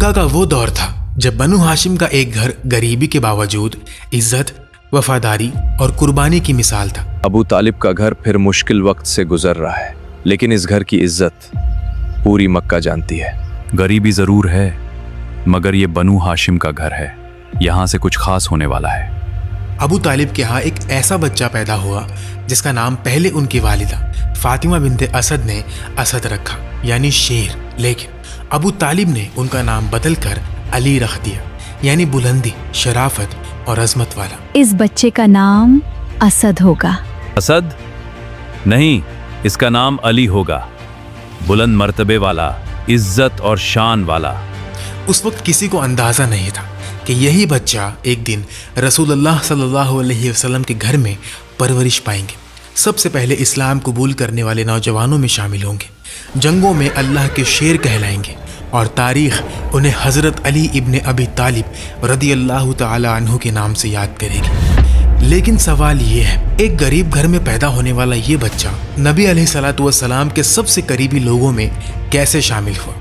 मक्का का वो दौर था जब बनु हाशिम का एक घर गरीबी के बावजूद इज्जत, वफादारी और कुर्बानी की मिसाल था। अबू तालिब का घर फिर मुश्किल वक्त से गुजर रहा है, लेकिन इस घर की इज्जत पूरी मक्का जानती है। गरीबी जरूर है, मगर ये बनु हाशिम का घर है, यहाँ से कुछ खास होने वाला है। अबू तालिब के यहाँ एक ऐसा बच्चा पैदा हुआ जिसका नाम पहले उनकी वालिदा फातिमा बिनते असद ने असद रखा, यानी शेर। लेकिन अबू तालिब ने उनका नाम बदलकर अली रख दिया, यानी बुलंदी, शराफत और अजमत वाला। इस बच्चे का नाम असद होगा। असद नहीं, इसका नाम अली होगा, बुलंद मर्तबे वाला, इज्जत और शान वाला। उस वक्त किसी को अंदाजा नहीं था कि यही बच्चा एक दिन रसूलुल्लाह सल्लल्लाहु अलैहि वसल्लम के घर में परवरिश पाएंगे। सबसे पहले इस्लाम कबूल करने वाले नौजवानों में शामिल होंगे, जंगों में अल्लाह के शेर कहलाएंगे और तारीख उन्हें हज़रत अली इब्ने अबी तालिब रदियल्लाहु ताला अन्हु के नाम से याद करेगी। लेकिन सवाल ये है, एक गरीब घर में पैदा होने वाला ये बच्चा नबी अलैहिस्सलातु वस्सलाम के सबसे करीबी लोगों में कैसे शामिल हुआ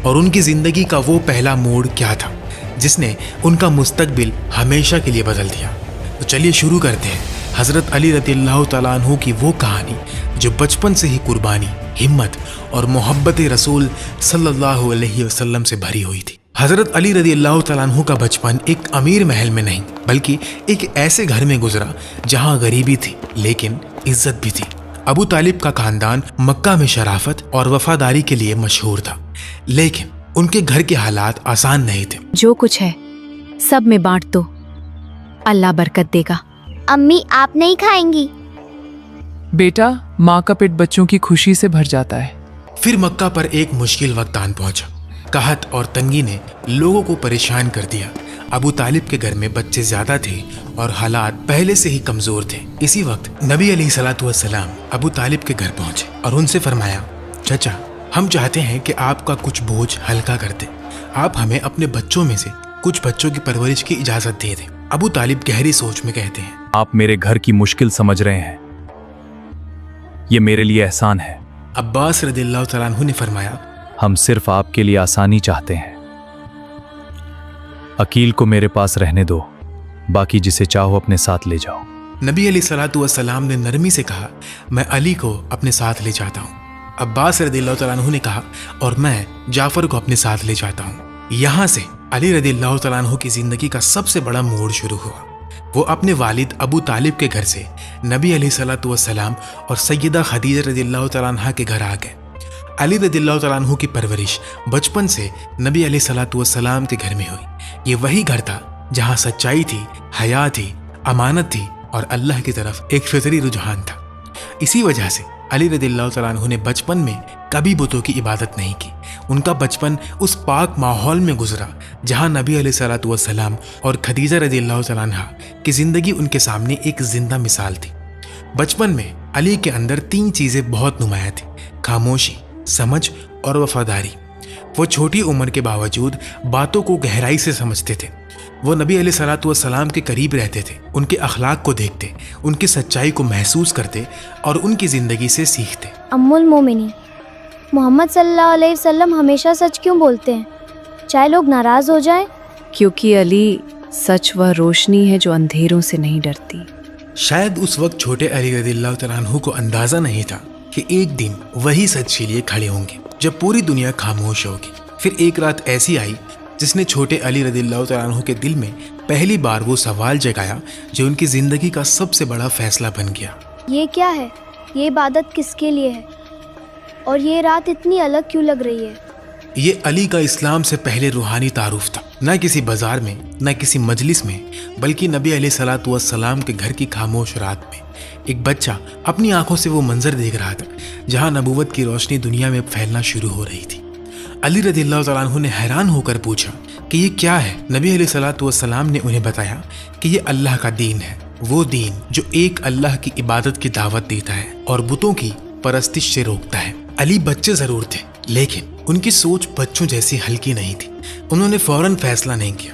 और उनकी ज़िंदगी का वो पहला मोड़ क्या था जिसने उनका मुस्तकबिल हमेशा के लिए बदल दिया। तो चलिए शुरू करते हैं हज़रत अली रदियल्लाहु ताला अन्हु की वो कहानी जो बचपन से ही कुर्बानी, हिम्मत और मोहब्बत रसूल सल्लल्लाहु अलैहि वसल्लम से भरी हुई थी। हज़रत अली रदियल्लाहु ताला अन्हु का बचपन एक अमीर महल में नहीं बल्कि एक ऐसे घर में गुजरा जहाँ गरीबी थी लेकिन इज्जत भी थी। अबू तालिब का खानदान मक्का में शराफत और वफादारी के लिए मशहूर था, लेकिन उनके घर के हालात आसान नहीं थे। जो कुछ है सब में बांट दो, अल्लाह बरकत देगा। अम्मी, आप नहीं खाएंगी? बेटा, माँ का पेट बच्चों की खुशी से भर जाता है। फिर मक्का पर एक मुश्किल वक्त आन पहुंचा। कहत और तंगी ने लोगों को परेशान कर दिया। अबू तालिब के घर में बच्चे ज्यादा थे और हालात पहले से ही कमजोर थे। इसी वक्त नबी अलैहिस्सलातु वस्सलाम अबू तालिब के घर पहुंचे और उनसे फरमाया, चचा, हम चाहते हैं कि आपका कुछ बोझ हल्का कर दे। आप हमें अपने बच्चों में से कुछ बच्चों की परवरिश की इजाजत दे दें। अबू तालिब गहरी सोच में कहते हैं, आप मेरे घर की मुश्किल समझ रहे हैं, ये मेरे लिए एहसान है। अब्बास रदियल्लाहु तआला अन्हु ने फरमाया, हम सिर्फ आपके लिए आसानी चाहते हैं। अकील को मेरे पास रहने दो, बाकी जिसे चाहो अपने साथ ले जाओ। नबी अलैहिस्सलातु वस्सलाम ने नरमी से कहा, मैं अली को अपने साथ ले जाता हूँ। अब्बास रदियल्लाहु तआला अन्हु ने कहा, और मैं जाफर को अपने साथ ले जाता हूँ। यहाँ से अली रदियल्लाहु तआला अन्हु की जिंदगी का सबसे बड़ा मोड़ शुरू हुआ। वो अपने वालिद अबू तालिब के घर से नबी अलैहिस्सलातु वस्सलाम और सैयदा खदीजा रदियल्लाहु तआला अन्हा के घर आ गए। अली रदियल्लाहु तआला अन्हु की परवरिश बचपन से नबी अलैहिस्सलातु वस्सलाम के घर में हुई। ये वही घर था जहाँ सच्चाई थी, हया थी, अमानत थी और अल्लाह की तरफ एक फितरी रुझान था। इसी वजह से अली रदियल्लाहु तआला अन्हु ने बचपन में कभी बुतों की इबादत नहीं की। उनका बचपन उस पाक माहौल में गुजरा जहाँ नबी अलैहिस्सलातु वस्सलाम और खदीजा रदियल्लाहु तआला अन्हा की जिंदगी उनके सामने एक जिंदा मिसाल थी। बचपन में अली के अंदर तीन चीज़ें बहुत नुमायाँ थी, खामोशी, समझ और वफादारी। वो छोटी उम्र के बावजूद बातों को गहराई से समझते थे। वो नबी अलैहिस्सलातु वस्सलाम के करीब रहते थे, उनके अखलाक को देखते, उनकी सच्चाई को महसूस करते और उनकी ज़िंदगी से सीखते। अम्मुल मोमिनीन, मोहम्मद सल्लल्लाहु अलैहि वसल्लम हमेशा सच क्यों बोलते हैं, चाहे लोग नाराज हो जाएं? क्योंकि अली सच वह रोशनी है जो अंधेरों से नहीं डरती। शायद उस वक्त छोटे अली रदियल्लाहु तआला अन्हु को अंदाज़ा नहीं था कि एक दिन वही सच के लिए खड़े होंगे जब पूरी दुनिया खामोश होगी। फिर एक रात ऐसी आई जिसने छोटे अली रदियल्लाहु तआला अन्हु के दिल में पहली बार वो सवाल जगाया जो उनकी ज़िंदगी का सबसे बड़ा फैसला बन गया। ये क्या है? ये इबादत किसके लिए है? और ये रात इतनी अलग क्यों लग रही है? ये अली का इस्लाम से पहले रूहानी तारुफ था, न किसी बाजार में, न किसी मजलिस में, बल्कि नबी अलैहिस्सलातु वस्सलाम के घर की खामोश रात में। एक बच्चा अपनी आंखों से वो मंजर देख रहा था जहाँ नबूवत की रोशनी दुनिया में फैलना शुरू हो रही थी। अली रदियल्लाहु तआला अन्हु ने हैरान होकर पूछा कि ये क्या है। नबी अलैहिस्सलातु वस्सलाम ने उन्हें बताया कि ये अल्लाह का दीन है, वो दीन जो एक अल्लाह की इबादत की दावत देता है और बुतों की परस्तिश से रोकता है। अली बच्चे जरूर थे, लेकिन उनकी सोच बच्चों जैसी हल्की नहीं थी। उन्होंने फौरन फैसला नहीं किया।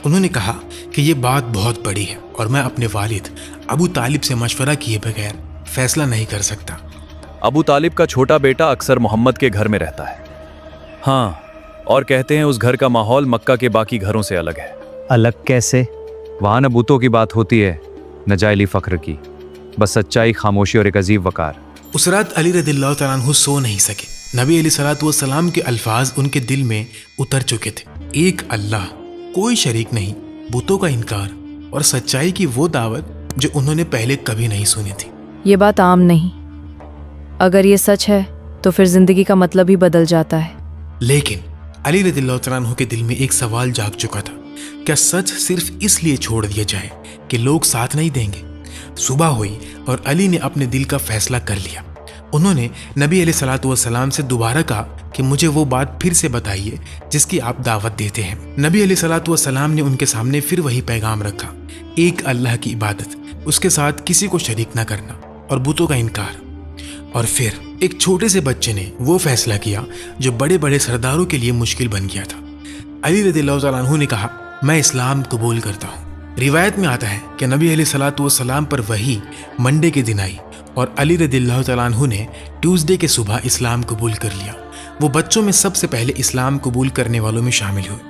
उन्होंने कहा कि ये बात बहुत बड़ी है और मैं अपने वालिद अबू तालिब से मशवरा किए बगैर फैसला नहीं कर सकता। अबू तालिब का छोटा बेटा अक्सर मोहम्मद के घर में रहता है। हाँ, और कहते हैं उस घर का माहौल मक्का के बाकी घरों से अलग है। अलग कैसे? वहां न बूतों की बात होती है न जायली फख्र की, बस सच्चाई, खामोशी और एक अजीब वकार। उस रात अली रदिल्लाहु तआला अन्हु सो नहीं सके। नबी अलैहिस्सलातु वस्सलाम के अल्फाज उनके दिल में उतर चुके थे। एक अल्लाह, कोई शरीक नहीं, बुतों का इनकार और सच्चाई की वो दावत जो उन्होंने पहले कभी नहीं सुनी थी। ये बात आम नहीं। अगर ये सच है तो फिर जिंदगी का मतलब ही बदल जाता है। लेकिन अली रदिल्लाहु तआला अन्हु के दिल में एक सवाल जाग चुका था, क्या सच सिर्फ इसलिए छोड़ दिया जाए कि लोग साथ नहीं देंगे? सुबह हुई और अली ने अपने दिल का फैसला कर लिया। उन्होंने नबी अलैहिस्सलातु वस्सलाम से दोबारा कहा कि मुझे वो बात फिर से बताइए जिसकी आप दावत देते हैं। नबी अलैहिस्सलातु वस्सलाम ने उनके सामने फिर वही पैगाम रखा, एक अल्लाह की इबादत, उसके साथ किसी को शरीक न करना और बुतों का इनकार। और फिर एक छोटे से बच्चे ने वो फैसला किया जो बड़े बड़े सरदारों के लिए मुश्किल बन गया था। अली रदियल्लाहु तआला अन्हु ने कहा, मैं इस्लाम कबूल करता हूँ। रिवायत में आता है कि नबी अलैहिस्सलातु वस्सलाम पर वही मंडे के दिन आई और अली रदियल्लाहु तआला अन्हु ने ट्यूसडे के सुबह इस्लाम कबूल कर लिया। वो बच्चों में सबसे पहले इस्लाम कबूल करने वालों में शामिल हुए।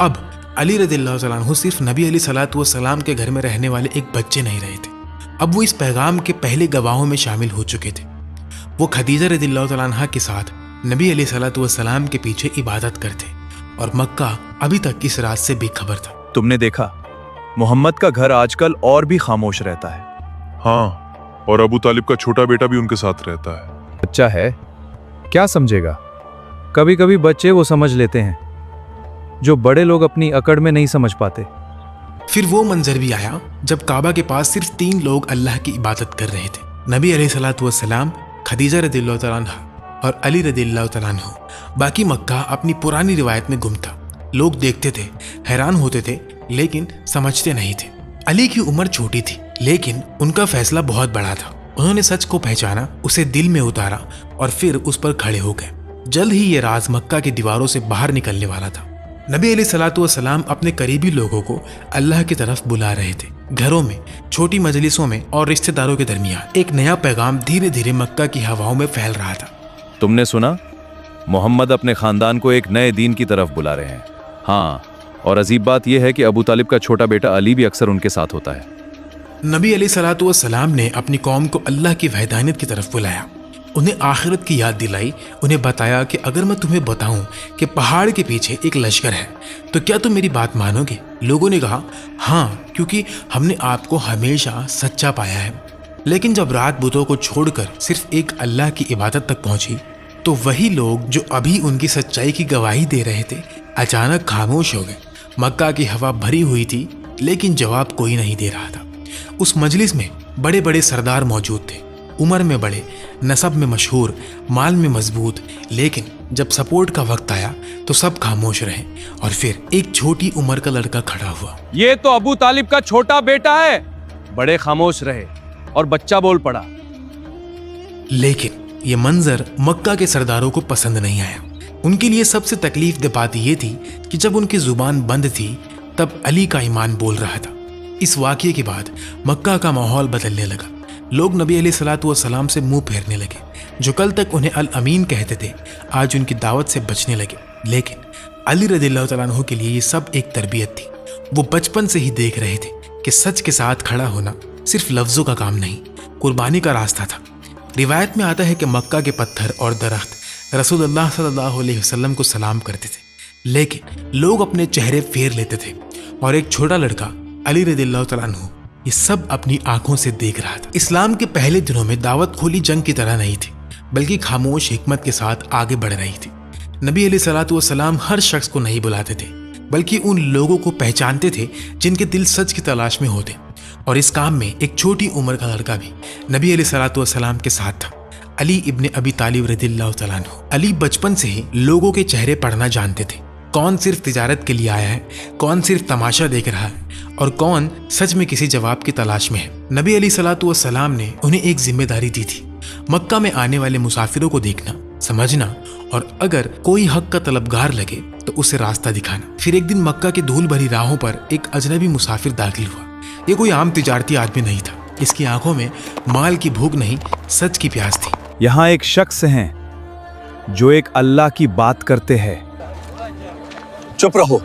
अब अली रदियल्लाहु तआला अन्हु सिर्फ नबी अलैहिस्सलातु वस्सलाम के घर में रहने वाले एक बच्चे नहीं रहे थे, अब वो इस पैगाम के पहले गवाहों में शामिल हो चुके थे। वो खदीजा रदियल्लाहु तआला अन्हा के साथ नबी अलैहिस्सलातु वस्सलाम के पीछे इबादत करते और मक्का अभी तक इस राज से बेखबर था। तुमने देखा, मोहम्मद का घर आजकल और भी खामोश रहता है। हाँ, और अबू तालिब का छोटा बेटा भी उनके साथ रहता है। बच्चा है, क्या समझेगा? कभी कभी बच्चे वो समझ लेते हैं जो बड़े लोग अपनी अकड़ में नहीं समझ पाते। फिर वो मंजर भी आया जब काबा के पास सिर्फ 3 लोग अल्लाह की इबादत कर रहे थे, नबी अलैहिस्सलातु वस्सलाम, खदीजा रदियल्लाहु तआला अन्हा और अली रदियल्लाहु तआला अन्हु। बाकी मक्का अपनी पुरानी रिवायत में गुम था। लोग देखते थे, हैरान होते थे, लेकिन समझते नहीं थे। अली की उम्र छोटी थी, लेकिन उनका फैसला बहुत बड़ा था। उन्होंने सच को पहचाना, उसे दिल में उतारा और फिर उस पर खड़े हो गए। जल्द ही ये राज मक्का की दीवारों से बाहर निकलने वाला था। नबी अलैहिस्सलातु वस्सलाम अपने करीबी लोगों को अल्लाह की तरफ बुला रहे थे। घरों में, छोटी मजलिसों में और रिश्तेदारों के दरमियान एक नया पैगाम धीरे धीरे मक्का की हवाओं में फैल रहा था। तुमने सुना? मोहम्मद अपने खानदान को एक नए दीन की तरफ बुला रहे हैं। हाँ, और अजीब बात यह है कि अबू तालिब का छोटा बेटा अली भी अक्सर उनके साथ होता है। नबी अलैहिस्सलातु वस्सलाम ने अपनी कौम को अल्लाह की वहदानियत की तरफ बुलाया, उन्हें आखिरत की याद दिलाई, उन्हें बताया कि अगर मैं तुम्हें बताऊं कि पहाड़ के पीछे एक लश्कर है तो क्या तुम मेरी बात मानोगे? लोगों ने कहा, हाँ, क्योंकि हमने आपको हमेशा सच्चा पाया है। लेकिन जब रात बुतों को छोड़कर सिर्फ एक अल्लाह की इबादत तक पहुंची तो वही लोग जो अभी उनकी सच्चाई की गवाही दे रहे थे अचानक खामोश हो गए। मक्का की हवा भरी हुई थी, लेकिन जवाब कोई नहीं दे रहा था। उस मजलिस में बड़े बड़े सरदार मौजूद थे, उम्र में बड़े, नसब में मशहूर, माल में मजबूत, लेकिन जब सपोर्ट का वक्त आया तो सब खामोश रहे और फिर एक छोटी उम्र का लड़का खड़ा हुआ। ये तो अबू तालिब का छोटा बेटा है। बड़े खामोश रहे और बच्चा बोल पड़ा। लेकिन ये मंजर मक्का के सरदारों को पसंद नहीं आया। उनके लिए सबसे तकलीफ दे बात यह थी कि जब उनकी जुबान बंद थी तब अली का ईमान बोल रहा था। इस वाक़ये के बाद मक्का का माहौल बदलने लगा। लोग नबी अलैहिस्सलातु वस्सलाम से मुंह फेरने लगे। जो कल तक उन्हें अल अमीन कहते थे, आज उनकी दावत से बचने लगे। लेकिन अली रदियल्लाहु तआला अन्हु के लिए ये सब एक तरबियत थी। वो बचपन से ही देख रहे थे कि सच के साथ खड़ा होना सिर्फ लफ्ज़ों का काम नहीं, कुर्बानी का रास्ता था। रिवायत में आता है कि मक्का के पत्थर और दरख्त रसूलुल्लाह सल्लल्लाहु अलैहि वसल्लम को सलाम करते थे, लेकिन लोग अपने चेहरे फेर लेते थे और एक छोटा लड़का अली रदियल्लाहु तआला अन्हु ये सब अपनी आंखों से देख रहा था। इस्लाम के पहले दिनों में दावत खुली जंग की तरह नहीं थी, बल्कि खामोश हिकमत के साथ आगे बढ़ रही थी। नबी अलैहिस्सलातु वस्सलाम हर शख्स को नहीं बुलाते थे, बल्कि उन लोगों को पहचानते थे जिनके दिल सच की तलाश में होते। और इस काम में एक छोटी उम्र का लड़का भी नबी अलैहिस्सलातु वस्सलाम के साथ था, अली इब्ने अबी तालिब रदियल्लाहु तआला अन्हु। अली बचपन से ही लोगों के चेहरे पढ़ना जानते थे, कौन सिर्फ तिजारत के लिए आया है, कौन सिर्फ तमाशा देख रहा है और कौन सच में किसी जवाब की तलाश में है। नबी अलैहिस्सलातु वस्सलाम ने उन्हें एक जिम्मेदारी दी थी, मक्का में आने वाले मुसाफिरों को देखना, समझना और अगर कोई हक का तलबगार लगे तो उसे रास्ता दिखाना। फिर एक दिन मक्का की धूल भरी राहों पर एक अजनबी मुसाफिर दाखिल हुआ। ये कोई आम तिजारती आदमी नहीं था, इसकी आंखों में माल की भूख नहीं, सच की प्यास थी। यहाँ एक शख्स हैं जो एक अल्लाह की बात करते हैं चुप रहो,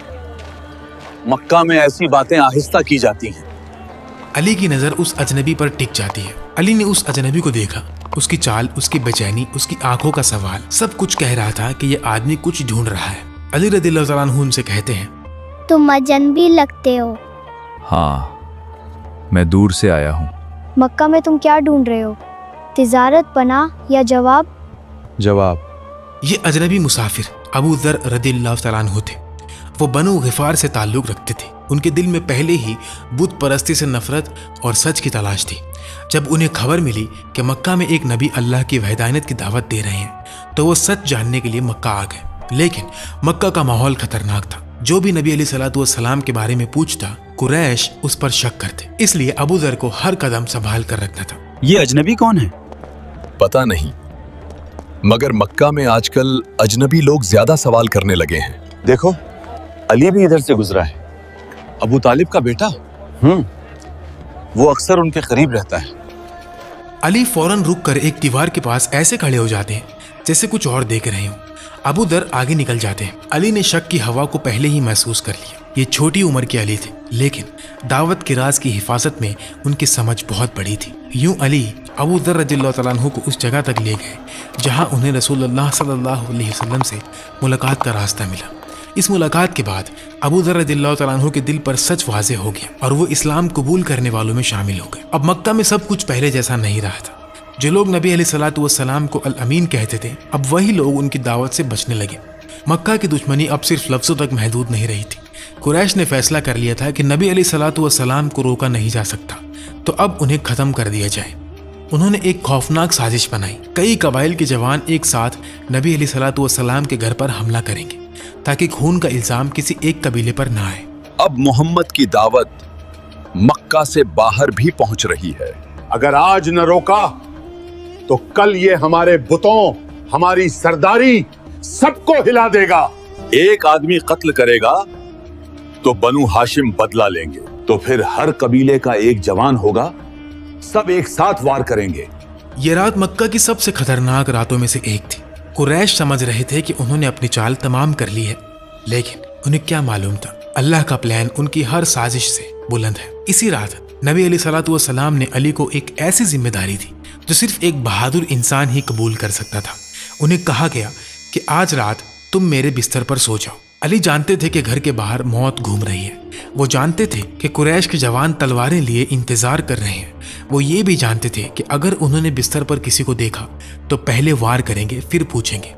मक्का में ऐसी बातें आहिस्ता की जाती हैं। अली की नजर उस अजनबी पर टिक जाती है। अली ने उस अजनबी को देखा। उसकी चाल, उसकी बेचैनी, उसकी आंखों का सवाल, सब कुछ कह रहा था कि ये आदमी कुछ ढूंढ रहा है। अली रदियल्लाहु तआला अन्हु उनसे कहते हैं, तुम अजनबी लगते हो। हाँ, मैं दूर से आया हूँ। मक्का में तुम क्या ढूंढ रहे हो? तिजारत, पनाह या जवाब? जवाब। ये अजनबी मुसाफिर अबू ज़र रदियल्लाहु तआला अन्हु थे। वो बनु गिफार से ताल्लुक़ रखते थे। उनके दिल में पहले ही बुत परस्ती से नफरत और सच की तलाश थी। जब उन्हें खबर मिली कि मक्का में एक नबी अल्लाह की वहदानियत की दावत दे रहे हैं तो वो सच जानने के लिए मक्का आ गए। लेकिन मक्का का माहौल खतरनाक था। जो भी नबी अलैहिस्सलातु वस्सलाम के बारे में पूछता, कुरैश उस पर शक करते। इसलिए अबू ज़र को हर कदम संभाल कर रखना था। ये अजनबी कौन है? पता नहीं, मगर मक्का में आजकल अजनबी लोग ज्यादा सवाल करने लगे हैं। देखो, अली भी इधर से गुजरा है। अबू तालिब का बेटा। वो अक्सर उनके करीब रहता है। अली फौरन रुक कर एक दीवार के पास ऐसे खड़े हो जाते हैं जैसे कुछ और देख रहे हो। अबू ज़र आगे निकल जाते हैं। अली ने शक की हवा को पहले ही महसूस कर लिया। ये छोटी उम्र के अली थे, लेकिन दावत के राज की हिफाजत में उनकी समझ बहुत बड़ी थी। यूं अली अबू ज़र रज़ियल्लाहु तआला अन्हु को उस जगह तक ले गए जहां उन्हें रसूलुल्लाह सल्लल्लाहु अलैहि वसल्लम से मुलाकात का रास्ता मिला। इस मुलाकात के बाद अबू ज़र रज़ियल्लाहु तआला अन्हु के दिल पर सच वाज़े हो गया और वो इस्लाम कबूल करने वालों में शामिल हो गए। अब मक्का में सब कुछ पहले जैसा नहीं रहा था। जो लोग नबी अलैहिस्सलातु वस्सलाम को अल अमीन कहते थे, अब वही लोग उनकी दावत से बचने लगे। मक्का की दुश्मनी अब सिर्फ लफ्ज़ों तक महदूद नहीं रही थी। कुरैश ने फैसला कर लिया था कि नबी अलैहिस्सलातु वस्सलाम को रोका नहीं जा सकता, तो अब उन्हें ख़त्म कर दिया जाए। उन्होंने एक खौफनाक साजिश बनाई। कई कबाइल के जवान एक साथ नबी अलैहिस्सलातु वस्सलाम के घर पर हमला करेंगे ताकि खून का इल्ज़ाम किसी एक कबीले पर ना आए। अब मोहम्मद की दावत मक्का से बाहर भी पहुंच रही है। अगर आज न रोका तो कल ये हमारे बुतों, हमारी सरदारी सबको हिला देगा। एक आदमी कत्ल करेगा तो बनु हाशिम बदला लेंगे, तो फिर हर कबीले का एक जवान होगा, सब एक साथ वार करेंगे। ये रात मक्का की सबसे खतरनाक रातों में से एक थी। कुरैश समझ रहे थे कि उन्होंने अपनी चाल तमाम कर ली है, लेकिन उन्हें क्या मालूम था अल्लाह का प्लान उनकी हर साजिश से बुलंद है। इसी रात नबी अलैहिस्सलातु वस्सलाम ने अली को एक ऐसी जिम्मेदारी दी जो सिर्फ एक बहादुर इंसान ही कबूल कर सकता था। उन्हें कहा गया कि आज रात तुम मेरे बिस्तर पर सो जाओ। अली जानते थे कि घर के बाहर मौत घूम रही है। वो जानते थे कि कुरैश के जवान तलवारें लिए इंतजार कर रहे हैं। वो ये भी जानते थे कि अगर उन्होंने बिस्तर पर किसी को देखा तो पहले वार करेंगे, फिर पूछेंगे।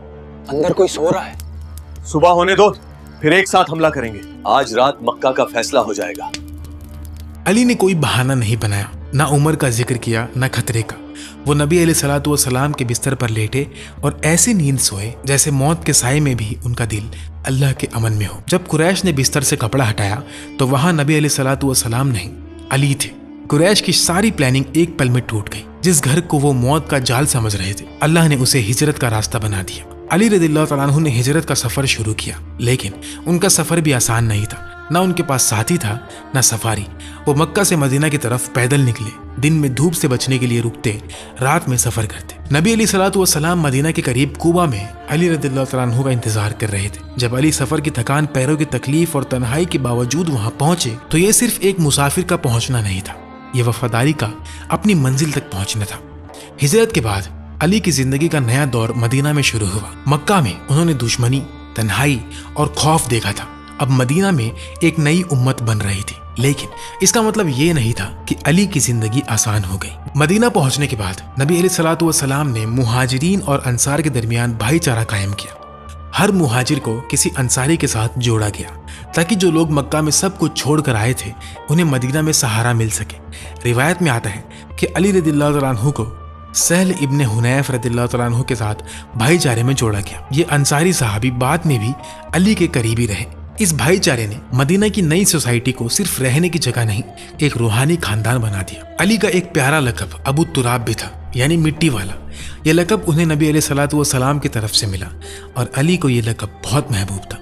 अंदर कोई सो रहा है। सुबह होने दो, फिर एक साथ हमला करेंगे। आज रात मक्का का फैसला हो जाएगा। अली ने कोई बहाना नहीं बनाया, ना उम्र का जिक्र किया, ना खतरे का। वो नबी अलैहिस्सलातु वस्सलाम के बिस्तर पर लेटे और ऐसी नींद सोए जैसे मौत के साए में भी उनका दिल अल्लाह के अमन में हो। जब कुरैश ने बिस्तर से कपड़ा हटाया तो वहां नबी अलैहिस्सलातु वस्सलाम नहीं, अली थे। कुरैश की सारी प्लानिंग एक पल में टूट गई। जिस घर को वो मौत का जाल समझ रहे थे, अल्लाह ने उसे हिजरत का रास्ता बना दिया। अली रज़ियल्लाहु तआला अन्हु ने हिजरत का सफर शुरू किया, लेकिन उनका सफर भी आसान नहीं था। ना उनके पास साथी था, ना सफारी। वो मक्का से मदीना की तरफ पैदल निकले। दिन में धूप से बचने के लिए रुकते, रात में सफर करते। नबी अलैहिस्सलातु वस्सलाम मदीना के करीब कुबा में अली रज़ियल्लाहु तआला अन्हु का इंतजार कर रहे थे। जब अली सफर की थकान, पैरों की तकलीफ और तन्हाई के बावजूद वहां पहुंचे तो ये सिर्फ एक मुसाफिर का पहुंचना नहीं था, ये वफादारी का अपनी मंजिल तक पहुंचना था। हिजरत के बाद अली की जिंदगी का नया दौर मदीना में शुरू हुआ। मक्का में उन्होंने दुश्मनी, तन्हाई और खौफ देखा था। अब मदीना में एक नई उम्मत बन रही थी, लेकिन इसका मतलब ये नहीं था कि अली की जिंदगी आसान हो गई। मदीना पहुंचने के बाद नबी अलैहिस्सलातु वस्सलाम ने मुहाजिरीन और अंसार के दरमियान भाईचारा कायम किया। हर मुहाजिर को किसी अंसारी के साथ जोड़ा गया ताकि जो लोग मक्का में सब कुछ छोड़ कर आए थे उन्हें मदीना में सहारा मिल सके। रिवायत में आता है कि अली रज़ियल्लाहु तआला अन्हु को सहल इब्ने हुनैफ रज़ियल्लाहु तआला अन्हु के साथ भाईचारे में जोड़ा गया। ये अंसारी सहाबी बाद में भी अली के करीबी रहे। इस भाईचारे ने मदीना की नई सोसाइटी को सिर्फ रहने की जगह नहीं, एक रूहानी खानदान बना दिया। अली का एक प्यारा लक़ब अबू तुराब भी था, यानी मिट्टी वाला। यह लक़ब उन्हें नबी अलैहिस्सलातु वस्सलाम की तरफ से मिला और अली को यह लक़ब बहुत महबूब था।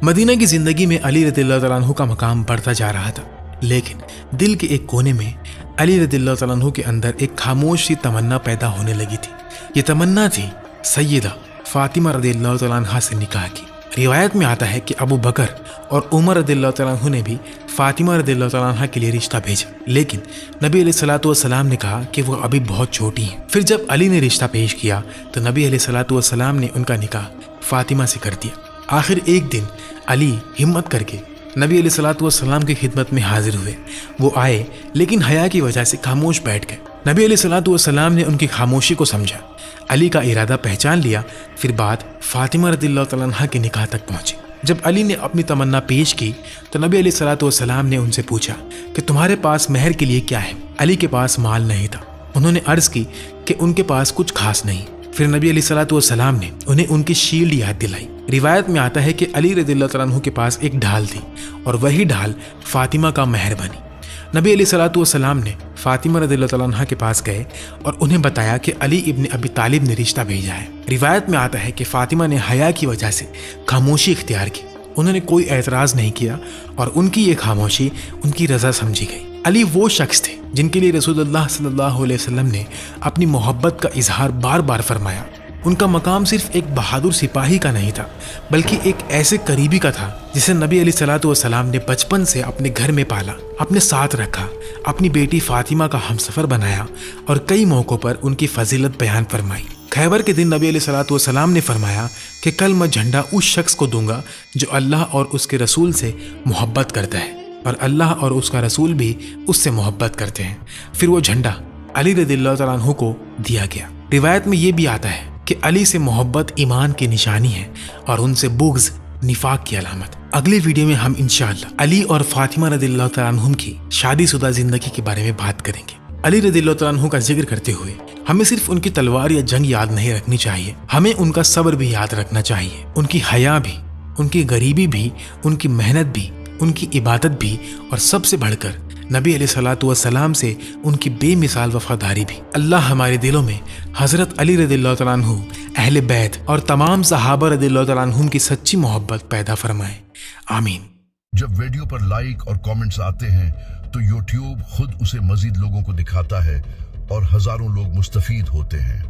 मदीना की जिंदगी में अली रज़ियल्लाहु तआला अन्हु का मकाम बढ़ता जा रहा था, लेकिन दिल के एक कोने में अली रज़ियल्लाहु तआला अन्हु के अंदर एक खामोश सी तमन्ना पैदा होने लगी थी। ये तमन्ना थी सैयदा फातिमा रज़ियल्लाहु तआला अन्हा से निकाह की। रिवायत में आता है कि अबू बकर और उमर रदियल्लाहु तआला अन्हु ने भी फातिमा रदियल्लाहु तआला अन्हा के लिए रिश्ता भेजा, लेकिन नबी अलैहिस्सलातु वस्सलाम ने कहा कि वो अभी बहुत छोटी हैं। फिर जब अली ने रिश्ता पेश किया तो नबी अलैहिस्सलातु वस्सलाम ने उनका निकाह फातिमा से कर दिया। आखिर एक दिन अली हिम्मत करके नबी अलैहिस्सलातु वस्सलाम की खिदमत में हाजिर हुए। वो आए लेकिन हया की वजह से खामोश बैठ गए। नबी अलैहिस्सलातु वस्सलाम ने उनकी खामोशी को समझा, अली का इरादा पहचान लिया। फिर बात फातिमा रदियल्लाहु तआला अन्हा के निकाह तक पहुंची। जब अली ने अपनी तमन्ना पेश की तो नबी अलैहिस्सलातु वस्सलाम ने उनसे पूछा कि तुम्हारे पास महर के लिए क्या है। अली के पास माल नहीं था। उन्होंने अर्ज की कि उनके पास कुछ खास नहीं। फिर नबी अलैहिस्सलातु वस्सलाम ने उन्हें उनकी शील्ड याद दिलाई। रिवायत में आता है कि अली रदियल्लाहु तआला अन्हु के पास एक ढाल थी और वही ढाल फातिमा का महर बनी। नबी अलैहिस्सलातु वस्सलाम ने फातिमा रदियल्लाहु तआला अन्हा के पास गए और उन्हें बताया कि अली इब्न अबी तालिब ने रिश्ता भेजा है। रिवायत में आता है कि फातिमा ने हया की वजह से खामोशी इख्तियार की। उन्होंने कोई एतराज़ नहीं किया और उनकी ये खामोशी उनकी रज़ा समझी गई। अली वो शख्स थे जिनके लिए रसूलुल्लाह सल्लल्लाहु अलैहि वसल्लम ने अपनी मोहब्बत का इजहार बार बार फरमाया। उनका मकाम सिर्फ एक बहादुर सिपाही का नहीं था, बल्कि एक ऐसे करीबी का था जिसे नबी अलैहिस्सलातु वस्सलाम ने बचपन से अपने घर में पाला, अपने साथ रखा, अपनी बेटी फातिमा का हमसफर बनाया और कई मौक़ों पर उनकी फजीलत बयान फरमाई। खैबर के दिन नबी अलैहिस्सलातु वस्सलाम ने फरमाया कि कल मैं झंडा उस शख्स को दूंगा जो अल्लाह और उसके रसूल से मोहब्बत करता है और अल्लाह और उसका रसूल भी उससे मोहब्बत करते हैं। फिर वो झंडा अली रदियल्लाहु तआला अन्हु को दिया गया। रिवायत में ये भी आता है कि अली से मोहब्बत ईमान की निशानी है और उनसे बुग़्ज़ निफाक की अलामत। अगले वीडियो में हम इंशाअल्लाह अली और फातिमा रदियल्लाहु तआला अन्हुम की शादीशुदा जिंदगी के बारे में बात करेंगे। अली रदियल्लाहु तआला अन्हु का जिक्र करते हुए हमें सिर्फ उनकी तलवार या जंग याद नहीं रखनी चाहिए, हमें उनका सब्र भी याद रखना चाहिए, उनकी हया भी, उनकी गरीबी भी, उनकी मेहनत भी, उनकी इबादत भी और सबसे बढ़कर नबी अलैहिस्सलातु वस्सलाम से उनकी बेमिसाल वफादारी भी। अल्लाह हमारे दिलों में हज़रत अली रदियल्लाहु तआला अन्हु, अहले बैत और तमाम सहाबा रदियल्लाहु तआला अन्हुम की सच्ची मोहब्बत पैदा फरमाए। आमीन। जब वीडियो पर लाइक और कमेंट्स आते हैं तो यूट्यूब खुद उसे मजीद लोगों को दिखाता है और हजारों लोग मुस्तफीद होते हैं।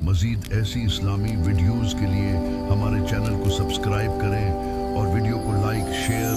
मजीद ऐसी इस्लामी वीडियोस के लिए हमारे चैनल को सब्सक्राइब करें और वीडियो को लाइक, शेयर